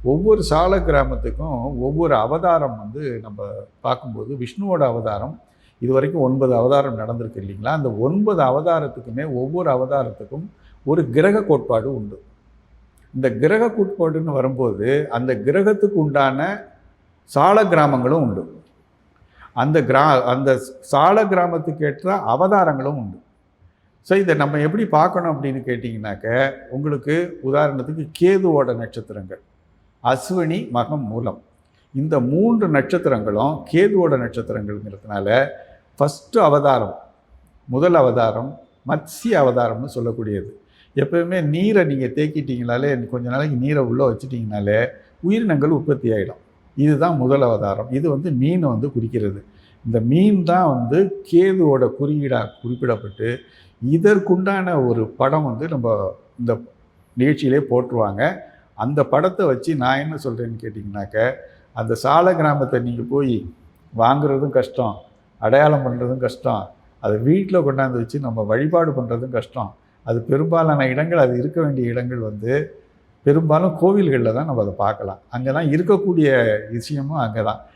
ஒவ்வொரு சால கிராமத்துக்கும் ஒவ்வொரு அவதாரம் வந்து நம்ம பார்க்கும்போது விஷ்ணுவோட அவதாரம் இது வரைக்கும் 9 அவதாரம் நடந்திருக்கு இல்லைங்களா? அந்த 9 அவதாரத்துக்குமே ஒவ்வொரு அவதாரத்துக்கும் ஒரு கிரக கோட்பாடு உண்டு. இந்த கிரக கோட்பாடுன்னு வரும்போது அந்த கிரகத்துக்கு உண்டான சால கிராமங்களும் உண்டு. அந்த சால கிராமத்துக்கு ஏற்ற அவதாரங்களும் உண்டு. ஸோ இதை நம்ம எப்படி பார்க்கணும் அப்படின்னு கேட்டிங்கனாக்க, உங்களுக்கு உதாரணத்துக்கு கேதுவோட நட்சத்திரங்கள் அஸ்வினி, மகம், மூலம், இந்த 3 நட்சத்திரங்களும் கேதுவோட நட்சத்திரங்கள்ங்கிறதுனால ஃபஸ்ட்டு அவதாரம், முதல் அவதாரம் மத்ஸ்ய அவதாரம்னு சொல்லக்கூடியது. எப்போவுமே நீரை நீங்கள் தேக்கிட்டீங்கனாலே, கொஞ்ச நாளைக்கு நீரை உள்ளே வச்சுட்டிங்கனாலே உயிரினங்கள் உற்பத்தி ஆகிடும். இதுதான் முதல் அவதாரம். இது வந்து மீன் வந்து குறிக்கிறது. இந்த மீன் தான் வந்து கேதுவோட குறியீடாக குறிப்பிடப்பட்டு இதற்குண்டான ஒரு படம் வந்து நம்ம இந்த நிகழ்ச்சியிலே போட்டுருவாங்க. அந்த படத்தை வச்சு நான் என்ன சொல்கிறேன்னு கேட்டிங்கனாக்க, அந்த சால கிராமத்தை நீங்கள் போய் வாங்குறதும் கஷ்டம், அடையாளம் பண்ணுறதும் கஷ்டம், அதை வீட்டில் கொண்டாந்து வச்சு நம்ம வழிபாடு பண்ணுறதும் கஷ்டம். அது பெரும்பாலான இடங்கள், அது இருக்க வேண்டிய இடங்கள் வந்து பெரும்பாலும் கோவில்களில் தான் நம்ம அதை பார்க்கலாம். அங்கே தான் இருக்கக்கூடிய விஷயமும் அங்கே தான்.